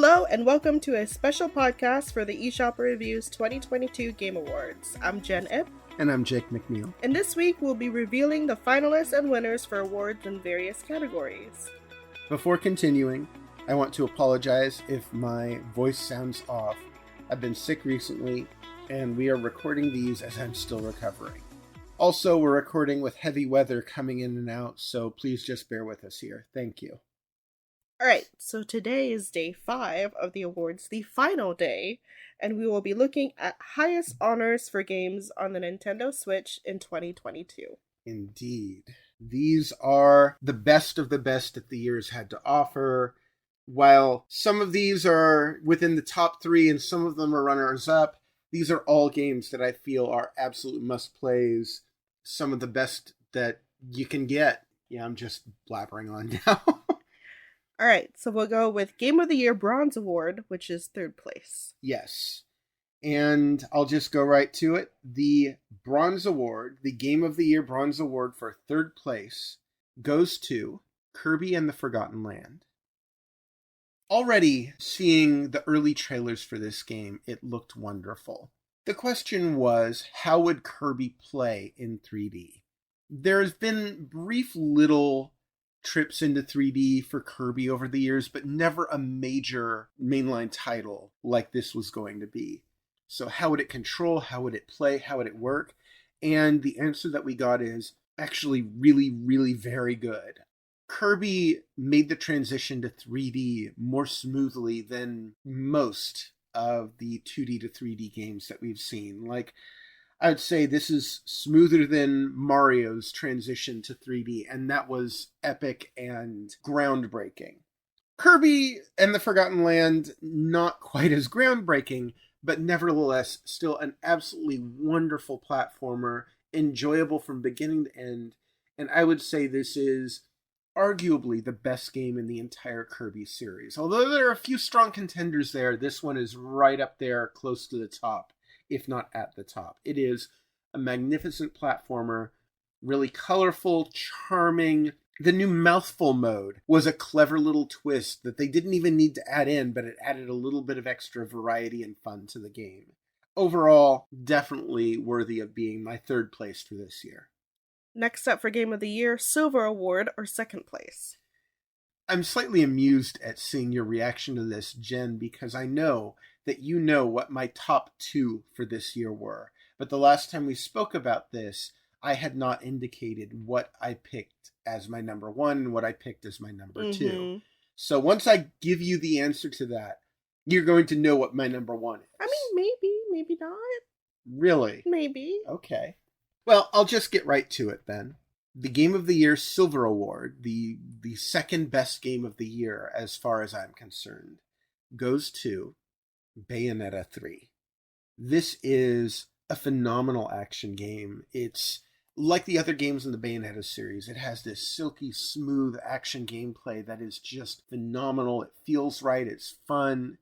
Hello and welcome to a special podcast for the eShopperReviews 2022 Game Awards. I'm Jen Ip. And I'm Jake McNeil. And this week we'll be revealing the finalists and winners for awards in various categories. Before continuing, I want to apologize if my voice sounds off. I've been sick recently, and we are recording these as I'm still recovering. Also, we're recording with heavy weather coming in and out, so please just bear with us here. Thank you. Alright, so today is day 5 of the awards, the final day, and we will be looking at highest honors for games on the Nintendo Switch in 2022. Indeed. These are the best of the best that the year's had to offer. While some of these are within the top 3 and some of them are runners-up, these are all games that I feel are absolute must-plays. Some of the best that you can get. Yeah, I'm just blabbering on now. Alright, so we'll go with Game of the Year Bronze Award, which is 3rd place. Yes. And I'll just go right to it. The Bronze Award, the Game of the Year Bronze Award for 3rd place, goes to Kirby and the Forgotten Land. Already seeing the early trailers for this game, it looked wonderful. The question was, how would Kirby play in 3D? There's been brief little trips into 3D for Kirby over the years, but never a major mainline title like this was going to be. So how would it control? How would it play? How would it work? And the answer that we got is actually really, really very good. Kirby made the transition to 3D more smoothly than most of the 2D to 3D games that we've seen. Like, I would say this is smoother than Mario's transition to 3D, and that was epic and groundbreaking. Kirby and the Forgotten Land, not quite as groundbreaking, but nevertheless still an absolutely wonderful platformer, enjoyable from beginning to end, and I would say this is arguably the best game in the entire Kirby series. Although there are a few strong contenders there, this one is right up there close to the top, if not at the top. It is a magnificent platformer, really colorful, charming. The new mouthful mode was a clever little twist that they didn't even need to add in, but it added a little bit of extra variety and fun to the game. Overall, definitely worthy of being my 3rd place for this year. Next up for Game of the Year, Silver Award, or 2nd place. I'm slightly amused at seeing your reaction to this, Jen, because I know that you know what my top 2 for this year were. But the last time we spoke about this, I had not indicated what I picked as my number 1 and what I picked as my number 2. So once I give you the answer to that, you're going to know what my number 1 is. I mean, maybe not. Really? Maybe. Okay. Well, I'll just get right to it then. The Game of the Year Silver Award, the second best game of the year as far as I'm concerned, goes to Bayonetta 3. This is a phenomenal action game. It's like the other games in the Bayonetta series. It has this silky, smooth action gameplay that is just phenomenal. It feels right, it's fun,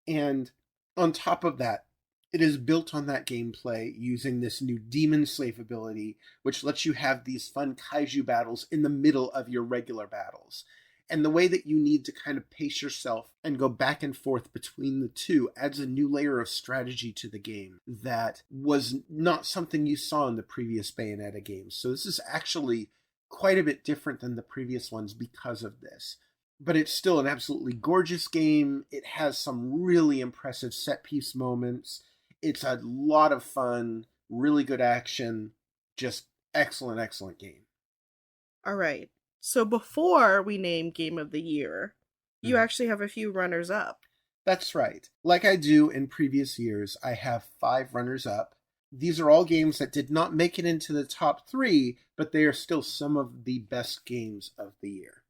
and on top of that, it is built on that gameplay using this new Demon Slave ability, which lets you have these fun kaiju battles in the middle of your regular battles. And the way that you need to kind of pace yourself and go back and forth between the two adds a new layer of strategy to the game that was not something you saw in the previous Bayonetta games. So this is actually quite a bit different than the previous ones because of this. But it's still an absolutely gorgeous game. It has some really impressive set-piece moments. It's a lot of fun, really good action, just excellent, excellent game. All right. So before we name Game of the Year, you actually have a few runners-up. That's right. Like I do in previous years, I have 5 runners-up. These are all games that did not make it into the top 3, but they are still some of the best games of the year.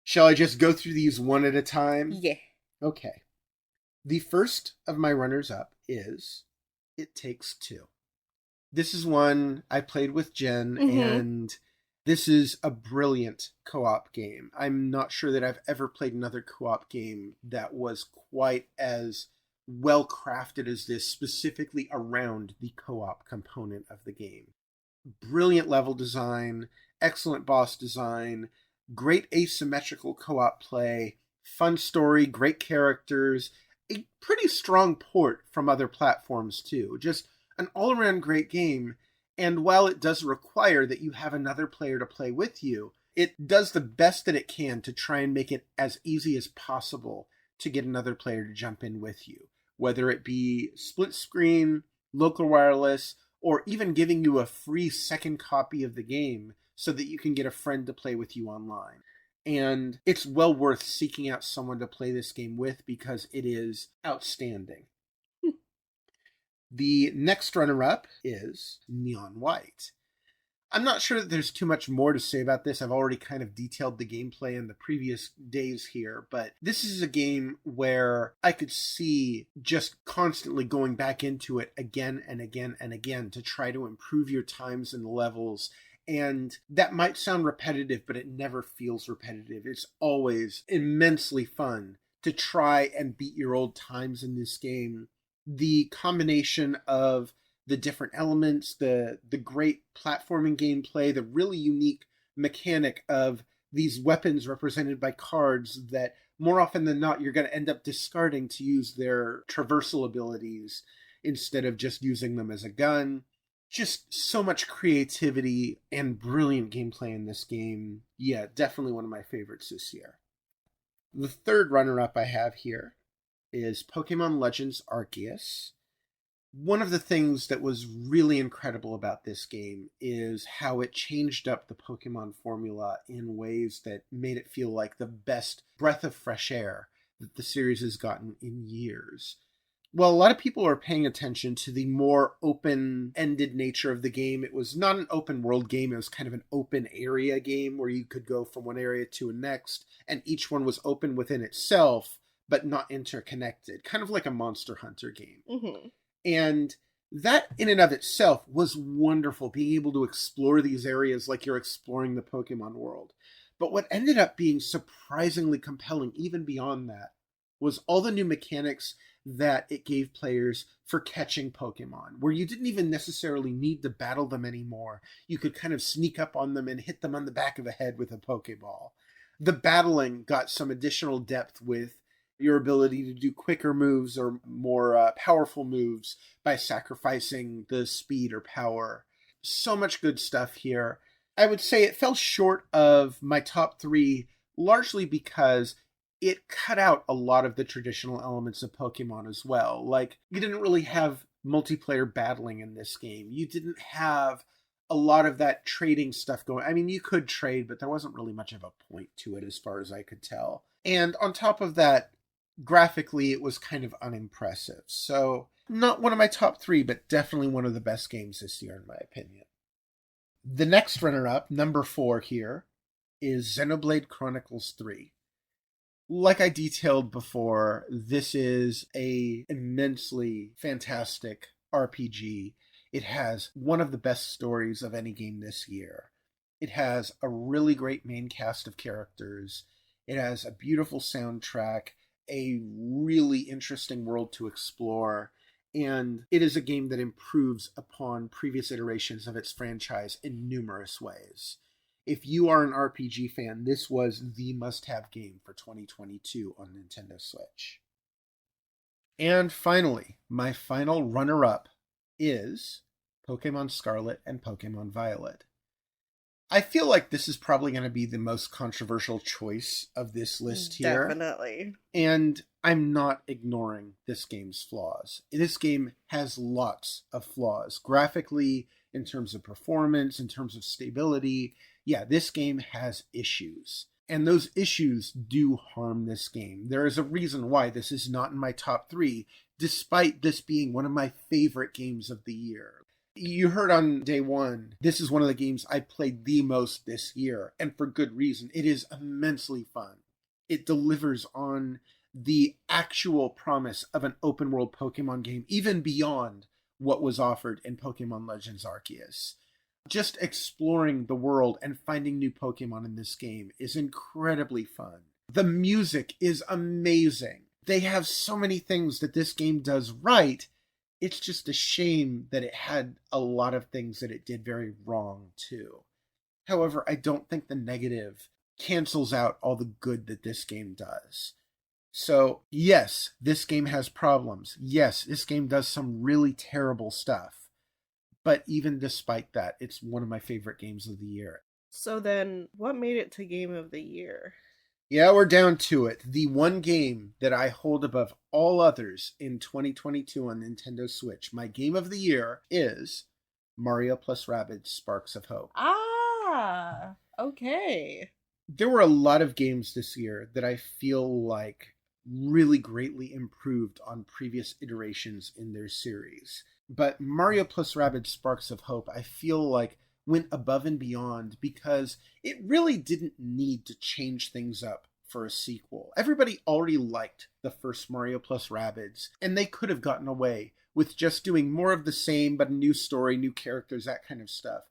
Shall I just go through these one at a time? Yeah. Okay. The first of my runners-up is It Takes Two. This is one I played with Jen, and this is a brilliant co-op game. I'm not sure that I've ever played another co-op game that was quite as well crafted as this, specifically around the co-op component of the game. Brilliant level design, excellent boss design, great asymmetrical co-op play, Fun story, great characters, a pretty strong port from other platforms too. Just an all-around great game. And while it does require that you have another player to play with you, it does the best that it can to try and make it as easy as possible to get another player to jump in with you, whether it be split screen, local wireless, or even giving you a free second copy of the game so that you can get a friend to play with you online. And it's well worth seeking out someone to play this game with because it is outstanding. The next runner-up is Neon White. I'm not sure that there's too much more to say about this. I've already kind of detailed the gameplay in the previous days here, but this is a game where I could see just constantly going back into it again and again and again to try to improve your times and levels. And that might sound repetitive, but it never feels repetitive. It's always immensely fun to try and beat your old times in this game. The combination of the different elements, the great platforming gameplay, the really unique mechanic of these weapons represented by cards that more often than not you're going to end up discarding to use their traversal abilities instead of just using them as a gun. Just so much creativity and brilliant gameplay in this game. Yeah, definitely one of my favorites this year. The third runner-up I have here is Pokemon Legends Arceus. One of the things that was really incredible about this game is how it changed up the Pokemon formula in ways that made it feel like the best breath of fresh air that the series has gotten in years. Well, a lot of people are paying attention to the more open-ended nature of the game. It was not an open world game. It was kind of an open area game where you could go from one area to the next, and each one was open within itself, but not interconnected. Kind of like a Monster Hunter game. Mm-hmm. And that in and of itself was wonderful, being able to explore these areas like you're exploring the Pokemon world. But what ended up being surprisingly compelling, even beyond that, was all the new mechanics that it gave players for catching Pokemon, where you didn't even necessarily need to battle them anymore. You could kind of sneak up on them and hit them on the back of the head with a Pokeball. The battling got some additional depth with your ability to do quicker moves or more powerful moves by sacrificing the speed or power. So much good stuff here. I would say it fell short of my top three, largely because it cut out a lot of the traditional elements of Pokemon as well. Like, you didn't really have multiplayer battling in this game. You didn't have a lot of that trading stuff going. I mean, you could trade, but there wasn't really much of a point to it as far as I could tell. And on top of that, graphically, it was kind of unimpressive. So, not one of my top three, but definitely one of the best games this year, in my opinion. The next runner-up, number 4 here, is Xenoblade Chronicles 3. Like I detailed before, this is a immensely fantastic RPG. It has one of the best stories of any game this year. It has a really great main cast of characters. It has a beautiful soundtrack, a really interesting world to explore, and it is a game that improves upon previous iterations of its franchise in numerous ways. If you are an RPG fan, this was the must-have game for 2022 on Nintendo Switch. And finally, my final runner-up is Pokemon Scarlet and Pokemon Violet. I feel like this is probably going to be the most controversial choice of this list here. Definitely. And I'm not ignoring this game's flaws. This game has lots of flaws. Graphically, in terms of performance, in terms of stability. Yeah, this game has issues. And those issues do harm this game. There is a reason why this is not in my top 3, despite this being one of my favorite games of the year. You heard on day one, this is one of the games I played the most this year, and for good reason. It is immensely fun. It delivers on the actual promise of an open world Pokemon game, even beyond what was offered in Pokemon Legends Arceus. Just exploring the world and finding new Pokemon in this game is incredibly fun. The music is amazing. They have so many things that this game does right. It's just a shame that it had a lot of things that it did very wrong, too. However, I don't think the negative cancels out all the good that this game does. So, yes, this game has problems. Yes, this game does some really terrible stuff. But even despite that, it's one of my favorite games of the year. So then, what made it to Game of the Year? Yeah, we're down to it. The one game that I hold above all others in 2022 on Nintendo Switch, my game of the year, is Mario plus Rabbids Sparks of Hope. Ah, okay. There were a lot of games this year that I feel like really greatly improved on previous iterations in their series. But Mario plus Rabbids Sparks of Hope, I feel like went above and beyond because it really didn't need to change things up for a sequel. Everybody already liked the first Mario plus Rabbids, and they could have gotten away with just doing more of the same, but a new story, new characters, that kind of stuff.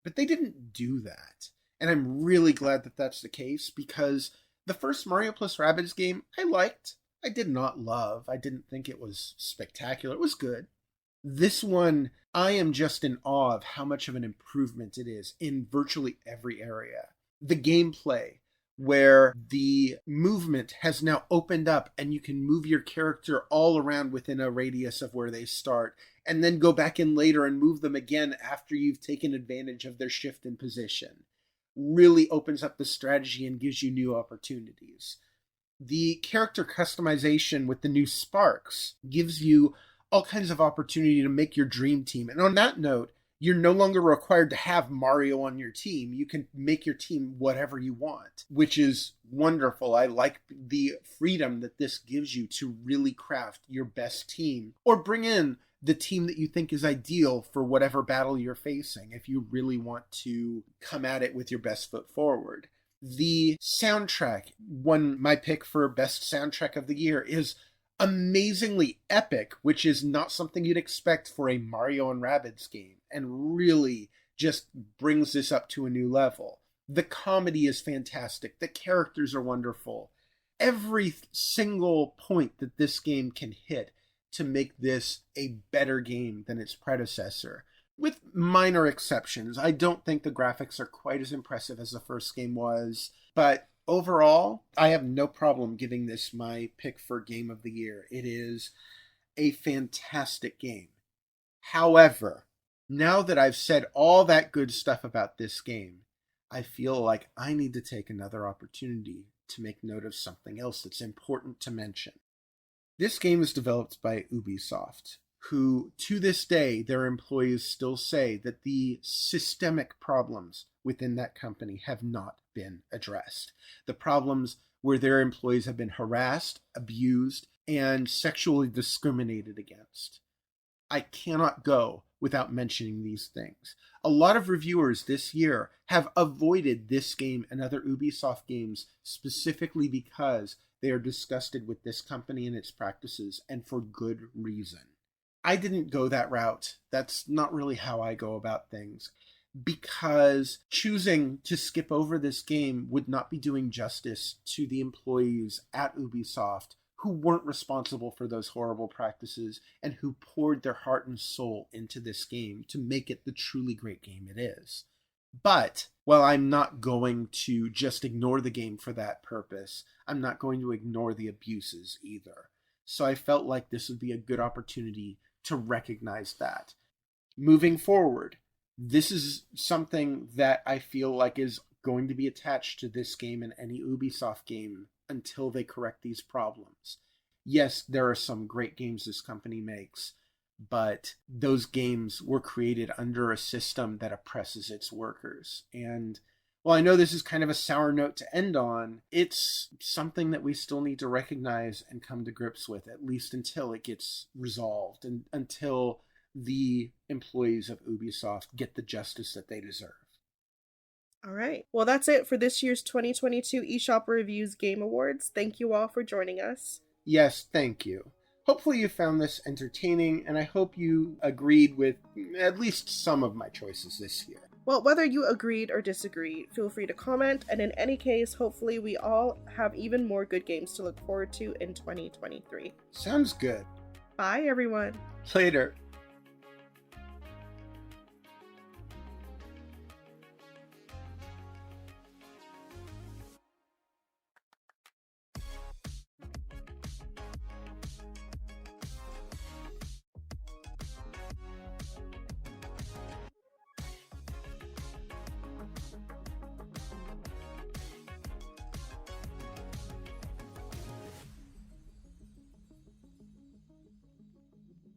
But they didn't do that. And I'm really glad that that's the case because the first Mario plus Rabbids game I liked. I did not love. I didn't think it was spectacular. It was good. This one, I am just in awe of how much of an improvement it is in virtually every area. The gameplay, where the movement has now opened up and you can move your character all around within a radius of where they start, and then go back in later and move them again after you've taken advantage of their shift in position. Really opens up the strategy and gives you new opportunities. The character customization with the new sparks gives you all kinds of opportunity to make your dream team. And on that note, you're no longer required to have Mario on your team. You can make your team whatever you want, which is wonderful. I like the freedom that this gives you to really craft your best team or bring in the team that you think is ideal for whatever battle you're facing if you really want to come at it with your best foot forward. The soundtrack, my pick for best soundtrack of the year, is amazingly epic, which is not something you'd expect for a Mario and Rabbids game, and really just brings this up to a new level. The comedy is fantastic. The characters are wonderful. Every single point that this game can hit to make this a better game than its predecessor. With minor exceptions. I don't think the graphics are quite as impressive as the first game was, but overall, I have no problem giving this my pick for Game of the Year. It is a fantastic game. However, now that I've said all that good stuff about this game, I feel like I need to take another opportunity to make note of something else that's important to mention. This game is developed by Ubisoft, who, to this day, their employees still say that the systemic problems within that company have not been addressed. The problems where their employees have been harassed, abused, and sexually discriminated against. I cannot go without mentioning these things. A lot of reviewers this year have avoided this game and other Ubisoft games specifically because they are disgusted with this company and its practices, and for good reason. I didn't go that route. That's not really how I go about things, because choosing to skip over this game would not be doing justice to the employees at Ubisoft who weren't responsible for those horrible practices and who poured their heart and soul into this game to make it the truly great game it is. But while I'm not going to just ignore the game for that purpose, I'm not going to ignore the abuses either. So I felt like this would be a good opportunity to recognize that. Moving forward, this is something that I feel like is going to be attached to this game and any Ubisoft game until they correct these problems. Yes, there are some great games this company makes, but those games were created under a system that oppresses its workers. And while I know this is kind of a sour note to end on, it's something that we still need to recognize and come to grips with, at least until it gets resolved and until the employees of Ubisoft get the justice that they deserve. All right. Well, that's it for this year's 2022 eShopperReviews Game Awards. Thank you all for joining us. Yes, thank you. Hopefully you found this entertaining, and I hope you agreed with at least some of my choices this year. Well, whether you agreed or disagreed, feel free to comment, and in any case, hopefully we all have even more good games to look forward to in 2023. Sounds good. Bye, everyone. Later.